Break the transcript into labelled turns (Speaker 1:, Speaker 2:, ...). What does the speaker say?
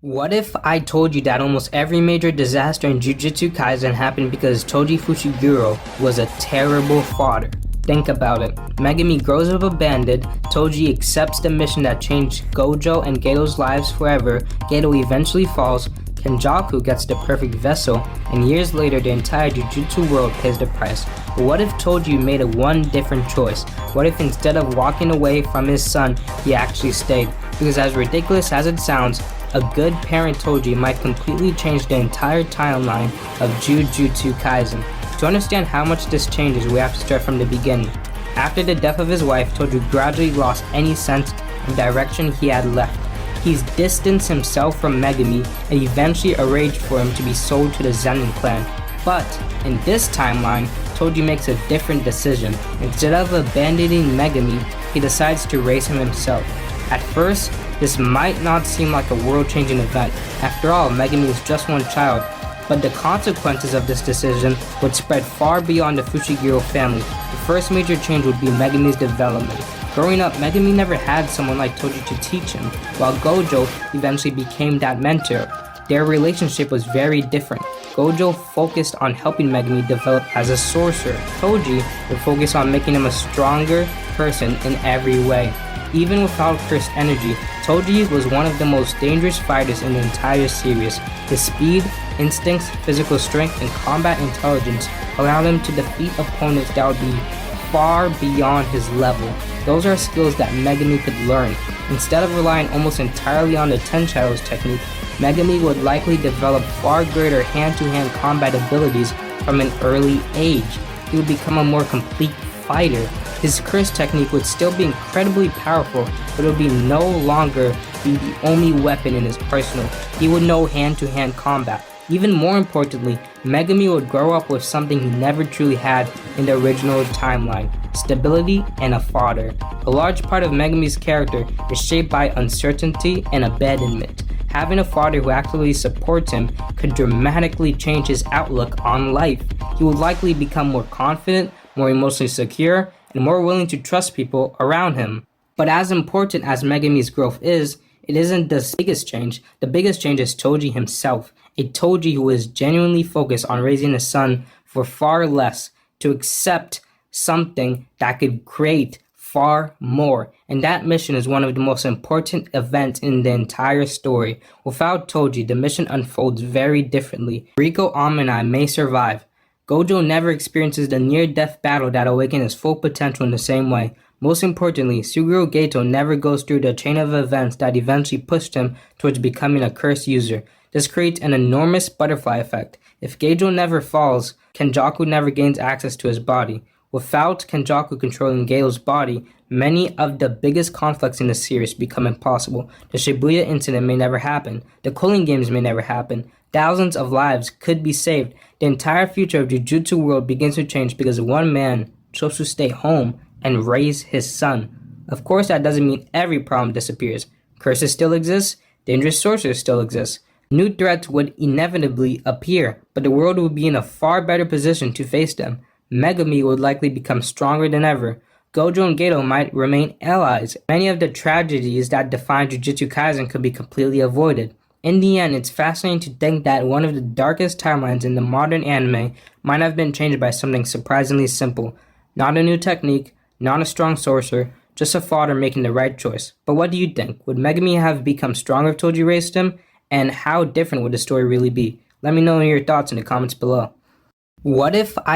Speaker 1: What if I told you that almost every major disaster in Jujutsu Kaisen happened because Toji Fushiguro was a terrible father? Think about it. Megumi grows up abandoned, Toji accepts the mission that changed Gojo and Geto's lives forever, Geto eventually falls, Kenjaku gets the perfect vessel, and years later the entire Jujutsu world pays the price. But what if Toji made one different choice? What if instead of walking away from his son, he actually stayed? Because as ridiculous as it sounds, a good parent Toji might completely change the entire timeline of Jujutsu Kaisen. To understand how much this changes, we have to start from the beginning. After the death of his wife, Toji gradually lost any sense of direction he had left. He's distanced himself from Megumi and eventually arranged for him to be sold to the Zenin Clan. But in this timeline, Toji makes a different decision. Instead of abandoning Megumi, he decides to raise him himself. At first, this might not seem like a world-changing event. After all, Megumi is just one child. But the consequences of this decision would spread far beyond the Fushiguro family. The first major change would be Megumi's development. Growing up, Megumi never had someone like Toji to teach him, while Gojo eventually became that mentor. Their relationship was very different. Gojo focused on helping Megumi develop as a sorcerer. Toji would focus on making him a stronger person in every way. Even without cursed energy, Toji was one of the most dangerous fighters in the entire series. His speed, instincts, physical strength, and combat intelligence allowed him to defeat opponents that would be far beyond his level. Those are skills that Megumi could learn. Instead of relying almost entirely on the Ten Shadows technique, Megumi would likely develop far greater hand-to-hand combat abilities from an early age. He would become a more complete fighter. His curse technique would still be incredibly powerful, but it would no longer be the only weapon in his arsenal. He would know hand-to-hand combat. Even more importantly, Megumi would grow up with something he never truly had in the original timeline: stability and a father. A large part of Megumi's character is shaped by uncertainty and abandonment. Having a father who actively supports him could dramatically change his outlook on life. He would likely become more confident, more emotionally secure, and more willing to trust people around him. But as important as Megumi's growth is, it isn't the biggest change. The biggest change is Toji himself, a Toji who is genuinely focused on raising a son for far less, to accept something that could create far more. And that mission is one of the most important events in the entire story. Without Toji, the mission unfolds very differently. Riko Amanai may survive. Gojo never experiences the near-death battle that awakens his full potential in the same way. Most importantly, Suguru Geto never goes through the chain of events that eventually pushed him towards becoming a cursed user. This creates an enormous butterfly effect. If Geto never falls, Kenjaku never gains access to his body. Without Kenjaku controlling Geto's body, many of the biggest conflicts in the series become impossible. The Shibuya incident may never happen. The Cooling Games may never happen. Thousands of lives could be saved. The entire future of Jujutsu world begins to change because one man chose to stay home and raise his son. Of course, that doesn't mean every problem disappears. Curses still exist. Dangerous sorcerers still exist. New threats would inevitably appear, but the world would be in a far better position to face them. Megumi would likely become stronger than ever. Gojo and Geto might remain allies. Many of the tragedies that define Jujutsu Kaisen could be completely avoided. In the end, it's fascinating to think that one of the darkest timelines in the modern anime might have been changed by something surprisingly simple. Not a new technique, not a strong sorcerer, just a father making the right choice. But what do you think? Would Megumi have become stronger if Toji raised him? And how different would the story really be? Let me know your thoughts in the comments below. What if I